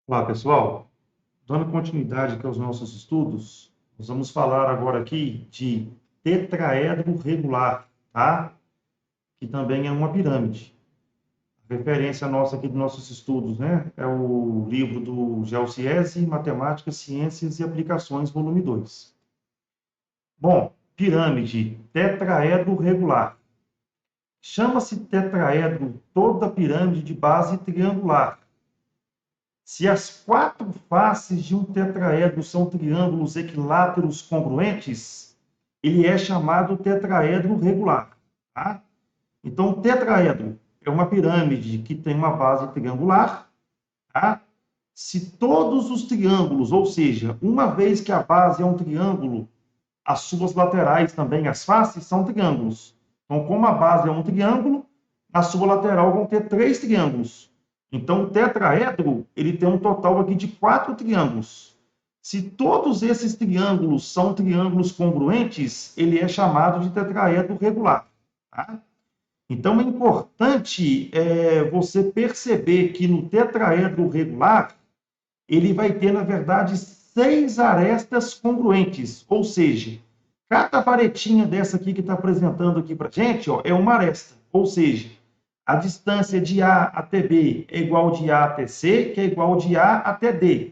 Olá, pessoal. Dando continuidade aqui aos nossos estudos, nós vamos falar agora aqui de tetraedro regular, tá? Que também é uma pirâmide. A referência nossa aqui dos nossos estudos, né? É o livro do Gelsiese, Matemática, Ciências e Aplicações, volume 2. Bom, pirâmide, tetraedro regular. Chama-se tetraedro toda pirâmide de base triangular. Se as quatro faces de um tetraedro são triângulos equiláteros congruentes, ele é chamado tetraedro regular. Tá? Então, o tetraedro é uma pirâmide que tem uma base triangular. Tá? Se todos os triângulos, ou seja, uma vez que a base é um triângulo, as suas laterais também, as faces, são triângulos. Então, como a base é um triângulo, na sua lateral vão ter três triângulos. Então, o tetraedro, ele tem um total aqui de 4 triângulos. Se todos esses triângulos são triângulos congruentes, ele é chamado de tetraedro regular. Tá? Então, é importante você perceber que no tetraedro regular, ele vai ter, na verdade, 6 arestas congruentes, ou seja, cada varetinha dessa aqui que está apresentando aqui para a gente, ó, é uma aresta, ou seja, a distância de A até B é igual de A até C, que é igual de A até D,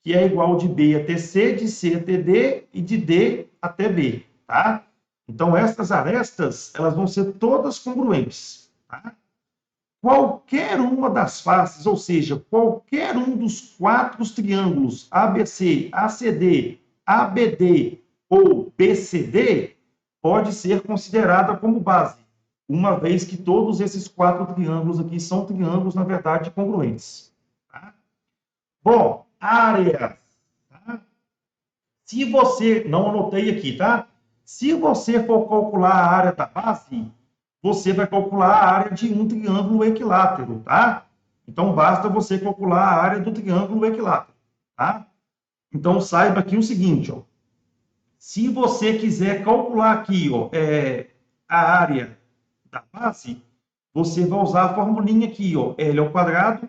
que é igual de B até C, de C até D e de D até B, tá? Então, essas arestas, elas vão ser todas congruentes, tá? Qualquer uma das faces, ou seja, qualquer um dos 4 triângulos ABC, ACD, ABD ou BCD pode ser considerada como base, uma vez que todos esses 4 triângulos aqui são triângulos, na verdade, congruentes. Tá? Bom, áreas. Tá? Se você, não anotei aqui, tá? Se você for calcular a área da base, você vai calcular a área de um triângulo equilátero, tá? Então, basta você calcular a área do triângulo equilátero, tá? Então, saiba aqui o seguinte, ó. Se você quiser calcular aqui, ó, a área da base, você vai usar a formulinha aqui, ó, L ao quadrado,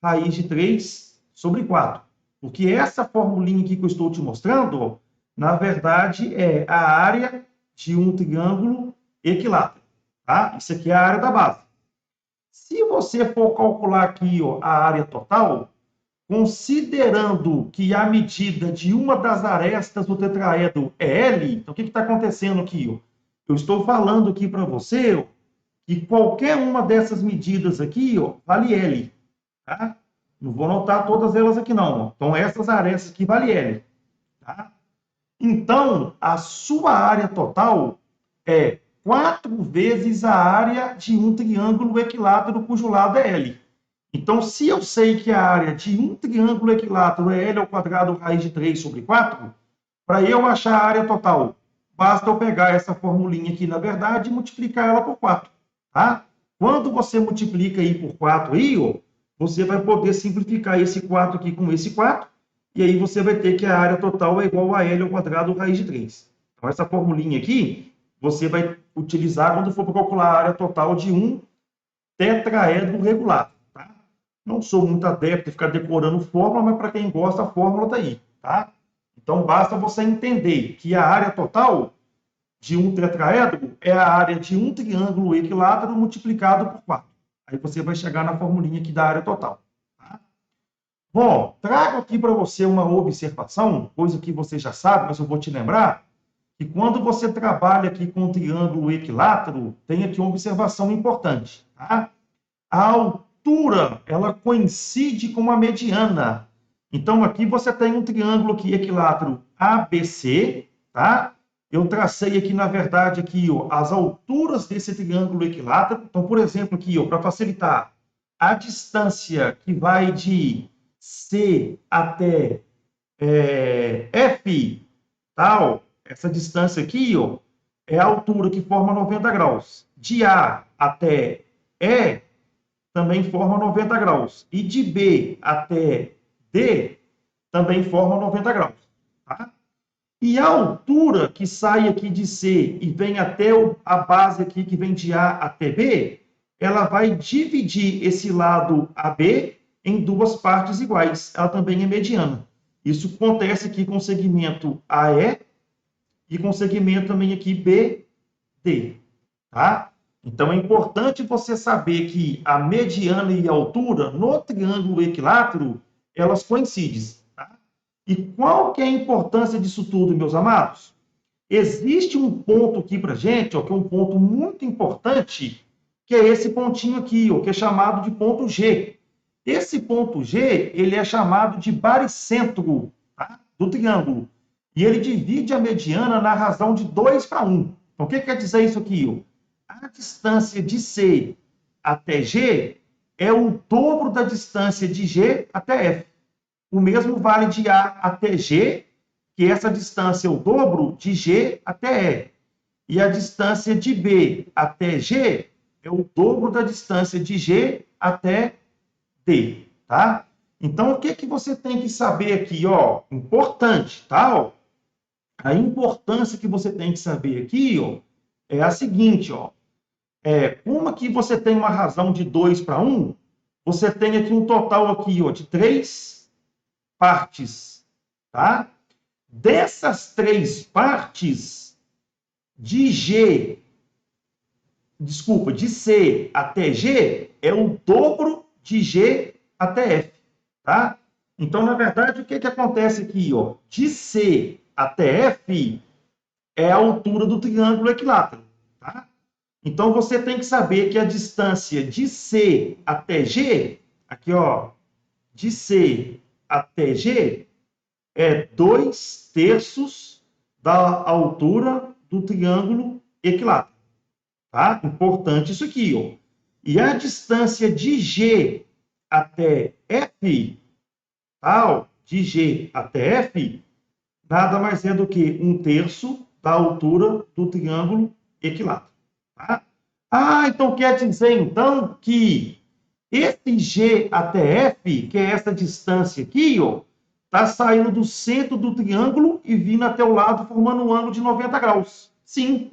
raiz de 3 sobre 4. Porque essa formulinha aqui que eu estou te mostrando, ó, na verdade, é a área de um triângulo equilátero. Tá? Isso aqui é a área da base. Se você for calcular aqui, ó, a área total, considerando que a medida de uma das arestas do tetraedro é L, então o que está acontecendo aqui? Ó? Eu estou falando aqui para você ó, que qualquer uma dessas medidas aqui ó, vale L. Tá? Não vou anotar todas elas aqui, não. Ó. Então, essas arestas aqui vale L. Tá? Então, a sua área total é 4 vezes a área de um triângulo equilátero cujo lado é L. Então, se eu sei que a área de um triângulo equilátero é L ao quadrado raiz de 3 sobre 4, para eu achar a área total, basta eu pegar essa formulinha aqui, na verdade, e multiplicar ela por 4. Tá? Quando você multiplica aí por 4, aí, ó, você vai poder simplificar esse 4 aqui com esse 4, e aí você vai ter que a área total é igual a L ao quadrado raiz de 3. Então, essa formulinha aqui, você vai utilizar quando for para calcular a área total de um tetraedro regular. Tá? Não sou muito adepto de ficar decorando fórmula, mas para quem gosta, a fórmula está aí. Tá? Então, basta você entender que a área total de um tetraedro é a área de um triângulo equilátero multiplicado por 4. Aí você vai chegar na formulinha aqui da área total. Tá? Bom, trago aqui para você uma observação, coisa que você já sabe, mas eu vou te lembrar, que quando você trabalha aqui com um triângulo equilátero, tem aqui uma observação importante. Tá? A altura, ela coincide com a mediana. Então, aqui você tem um triângulo aqui equilátero ABC, tá? Eu tracei aqui, na verdade, aqui, ó, as alturas desse triângulo equilátero. Então, por exemplo, aqui, para facilitar, a distância que vai de C até F, tal, essa distância aqui, ó, é a altura que forma 90 graus. De A até E, também forma 90 graus. E de B até D, também forma 90 graus. Tá? E a altura que sai aqui de C e vem até a base aqui, que vem de A até B, ela vai dividir esse lado AB em duas partes iguais. Ela também é mediana. Isso acontece aqui com o segmento AE e com o segmento também aqui BD, tá? Então, é importante você saber que a mediana e a altura, no triângulo equilátero, elas coincidem, tá? E qual que é a importância disso tudo, meus amados? Existe um ponto aqui para a gente, ó, que é um ponto muito importante, que é esse pontinho aqui, ó, que é chamado de ponto G. Esse ponto G, ele é chamado de baricentro, tá, do triângulo. E ele divide a mediana na razão de 2:1. Então, o que quer dizer isso aqui? Ó? A distância de C até G é o dobro da distância de G até F. O mesmo vale de A até G, que essa distância é o dobro de G até E. E a distância de B até G é o dobro da distância de G até D, tá? Então, o que que você tem que saber aqui, ó? Importante, tá? Ó, a importância que você tem que saber aqui, ó, é a seguinte, ó. Como que você tem uma razão de 2:1, você tem aqui um total aqui, ó, de 3 partes, tá? Dessas 3 partes, de C até G, é o dobro de G até F, tá? Então, na verdade, o que que acontece aqui, ó? De C até F é a altura do triângulo equilátero, tá? Então, você tem que saber que a distância de C até G, aqui, ó, de C até G, é 2/3 da altura do triângulo equilátero. Tá? Importante isso aqui, ó. E a distância de G até F, tá? Ó, de G até F, nada mais é do que 1/3 da altura do triângulo equilátero. Tá? Ah, então quer dizer, então, que esse G até F, que é essa distância aqui, ó, está saindo do centro do triângulo e vindo até o lado, formando um ângulo de 90 graus. Sim.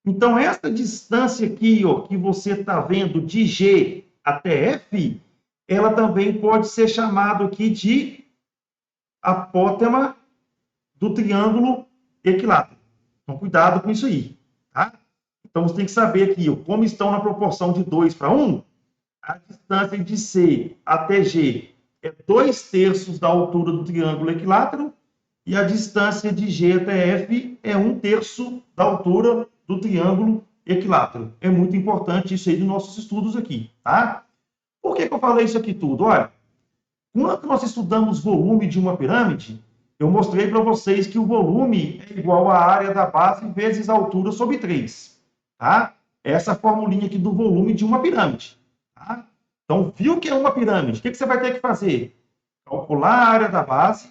Então, essa distância aqui, ó, que você está vendo de G até F, ela também pode ser chamada aqui de apótema do triângulo equilátero. Então, cuidado com isso aí, tá? Então, você tem que saber aqui, ó, como estão na proporção de 2:1, a distância de C até G é 2/3 da altura do triângulo equilátero e a distância de G até F é 1/3 da altura do triângulo equilátero. É muito importante isso aí dos nossos estudos aqui, tá? Por que que eu falei isso aqui tudo? Olha, quando nós estudamos volume de uma pirâmide, eu mostrei para vocês que o volume é igual à área da base vezes a altura sobre 3, tá? Essa formulinha aqui do volume de uma pirâmide, tá? Então, viu que é uma pirâmide, o que que você vai ter que fazer? Calcular a área da base,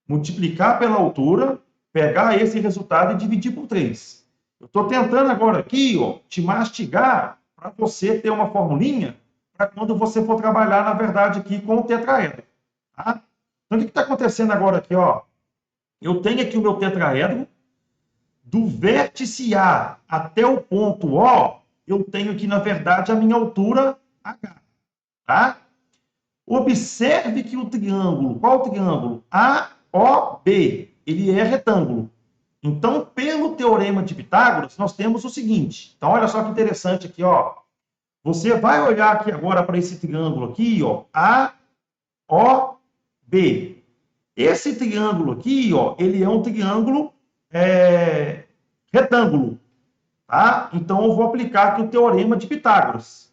multiplicar pela altura, pegar esse resultado e dividir por 3. Eu estou tentando agora aqui, ó, te mastigar para você ter uma formulinha para quando você for trabalhar, na verdade, aqui com o tetraedro. Tá? Então, o que está acontecendo agora aqui? Ó? Eu tenho aqui o meu tetraedro, do vértice A até o ponto O, eu tenho aqui, na verdade, a minha altura H. Tá? Observe que o triângulo, qual o triângulo? AOB, ele é retângulo. Então, pelo teorema de Pitágoras, nós temos o seguinte. Então, olha só que interessante aqui, ó. Você vai olhar aqui agora para esse triângulo aqui, ó, AOB. Esse triângulo aqui, ó, ele é um triângulo retângulo, tá? Então, eu vou aplicar aqui o teorema de Pitágoras.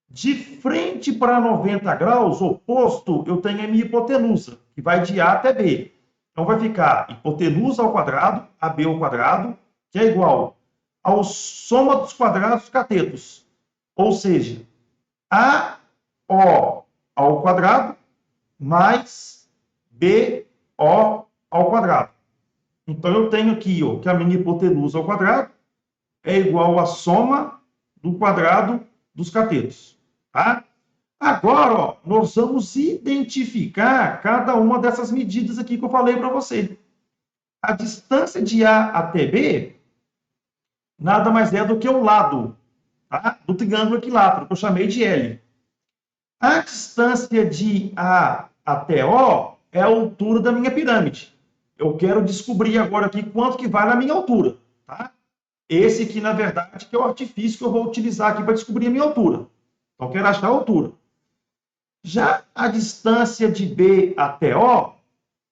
De frente para 90 graus, oposto, eu tenho a minha hipotenusa, que vai de A até B. Então, vai ficar hipotenusa ao quadrado, AB ao quadrado, que é igual ao soma dos quadrados dos catetos. Ou seja, AO ao quadrado mais BO ao quadrado. Então, eu tenho aqui, ó, que a minha hipotenusa ao quadrado é igual à soma do quadrado dos catetos. Tá? Agora, ó, nós vamos identificar cada uma dessas medidas aqui que eu falei para você. A distância de A até B nada mais é do que o lado, tá, do triângulo equilátero, que eu chamei de L. A distância de A até O é a altura da minha pirâmide. Eu quero descobrir agora aqui quanto que vale a minha altura, tá? Esse aqui, na verdade, que é o artifício que eu vou utilizar aqui para descobrir a minha altura. Então, eu quero achar a altura. Já a distância de B até O,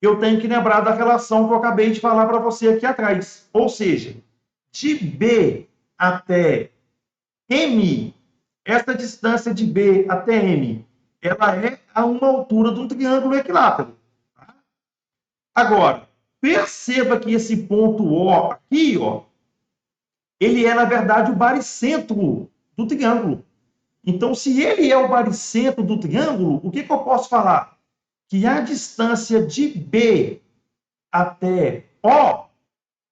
eu tenho que lembrar da relação que eu acabei de falar para você aqui atrás. Ou seja, de B até M, essa distância de B até M, ela é a uma altura de um triângulo equilátero. Tá? Agora, perceba que esse ponto O aqui, ó, ele é, na verdade, o baricentro do triângulo. Então, se ele é o baricentro do triângulo, o que eu posso falar? Que a distância de B até O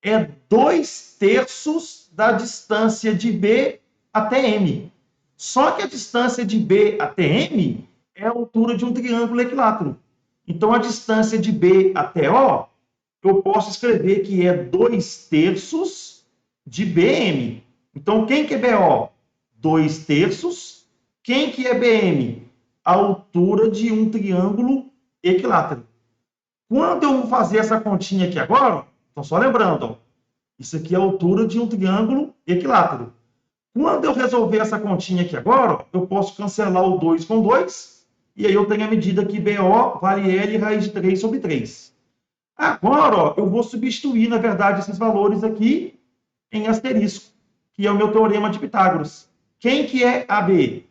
é 2/3 da distância de B até M. Só que a distância de B até M é a altura de um triângulo equilátero. Então, a distância de B até O, eu posso escrever que é 2/3 de BM. Então, quem que é BO? 2/3. Quem que é BM? A altura de um triângulo equilátero. Quando eu vou fazer essa continha aqui agora, então só lembrando, ó, isso aqui é a altura de um triângulo equilátero. Quando eu resolver essa continha aqui agora, ó, eu posso cancelar o 2 com 2, e aí eu tenho a medida que BO vale L raiz de 3 sobre 3. Agora, ó, eu vou substituir, na verdade, esses valores aqui em asterisco, que é o meu teorema de Pitágoras. Quem que é AB?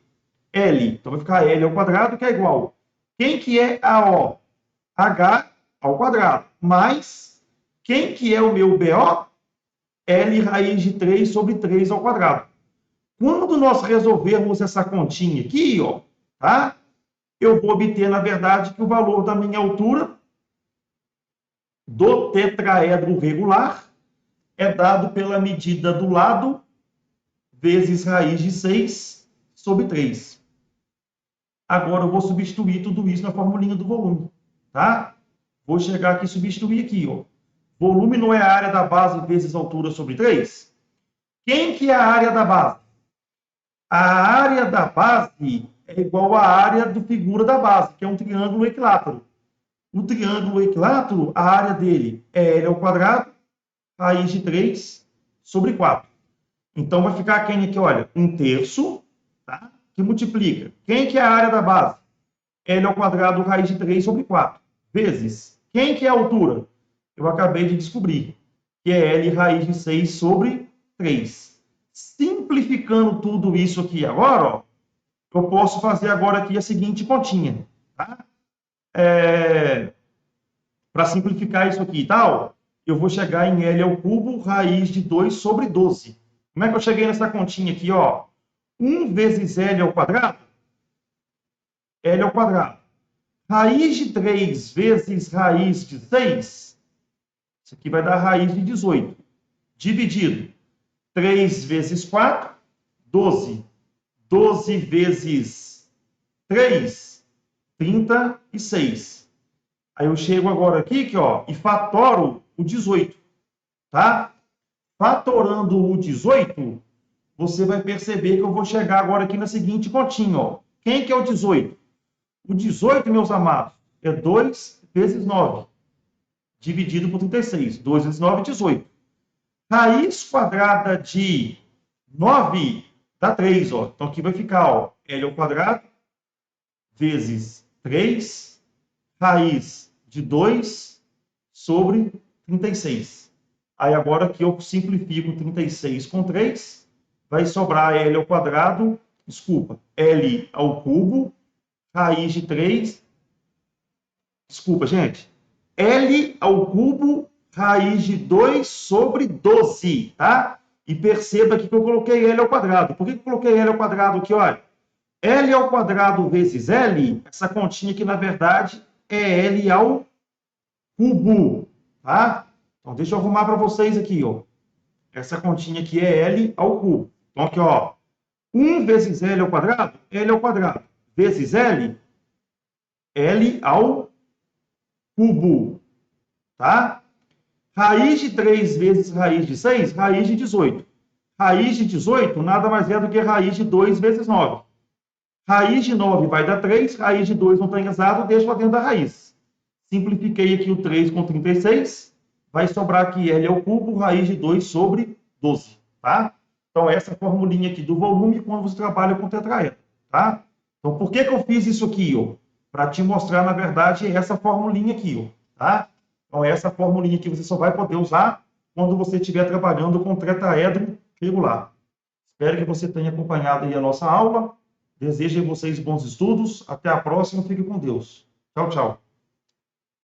L. Então, vai ficar L ao quadrado, que é igual. Quem que é AO? H ao quadrado. Mais, quem que é o meu BO? L raiz de 3 sobre 3 ao quadrado. Quando nós resolvermos essa continha aqui, ó, tá? Eu vou obter, na verdade, que o valor da minha altura do tetraedro regular é dado pela medida do lado vezes raiz de 6 sobre 3. Agora eu vou substituir tudo isso na formulinha do volume, tá? Vou chegar aqui e substituir aqui, ó. Volume não é a área da base vezes altura sobre 3? Quem que é a área da base? A área da base é igual à área do figura da base, que é um triângulo equilátero. O triângulo equilátero, a área dele é L ao quadrado, raiz de 3 sobre 4. Então, vai ficar quem aqui, olha, 1/3, tá? Que multiplica. Quem que é a área da base? L ao quadrado, raiz de 3 sobre 4. Vezes. Quem que é a altura? Eu acabei de descobrir, que é L raiz de 6 sobre 3. Simplificando tudo isso aqui agora, ó, eu posso fazer agora aqui a seguinte continha, tá? Para simplificar isso aqui e tal, eu vou chegar em L ao cubo, raiz de 2 sobre 12. Como é que eu cheguei nessa continha aqui, ó? 1 vezes L ao quadrado, L ao quadrado. Raiz de 3 vezes raiz de 6, isso aqui vai dar raiz de 18. Dividido. 3 vezes 4, 12. 12 vezes 3, 36. Aí eu chego agora aqui, ó, e fatoro o 18, tá? Fatorando o 18, você vai perceber que eu vou chegar agora aqui na seguinte continha, ó. Quem que é o 18? O 18, meus amados, é 2 vezes 9, dividido por 36. 2 vezes 9, 18. Raiz quadrada de 9 dá 3, ó. Então, aqui vai ficar, ó, L ao quadrado vezes 3, raiz de 2 sobre 36. Aí, agora que eu simplifico 36 com 3, vai sobrar L ao quadrado, desculpa, L ao cubo, raiz de 3, desculpa, gente, L ao cubo, raiz de 2 sobre 12, tá? E perceba aqui que eu coloquei L ao quadrado. Por que eu coloquei L ao quadrado aqui, olha? L ao quadrado vezes L, essa continha aqui, na verdade, é L ao cubo, tá? Então, deixa eu arrumar para vocês aqui, ó. Essa continha aqui é L ao cubo. Então, aqui, ó, 1 vezes L ao quadrado, vezes L, L ao cubo, tá? Raiz de 3 vezes raiz de 6, raiz de 18. Raiz de 18 nada mais é do que raiz de 2 vezes 9. Raiz de 9 vai dar 3, raiz de 2 não tem exato, deixo lá dentro da raiz. Simplifiquei aqui o 3 com 36, vai sobrar aqui L ao cubo, raiz de 2 sobre 12, tá? Então, essa formulinha aqui do volume quando você trabalha com tetraedro, tá? Então, por que eu fiz isso aqui, ó? Para te mostrar, na verdade, essa formulinha aqui, ó, tá? Então, essa formulinha aqui você só vai poder usar quando você estiver trabalhando com tetraedro regular. Espero que você tenha acompanhado aí a nossa aula. Desejo a vocês bons estudos. Até a próxima. Fique com Deus. Tchau, tchau.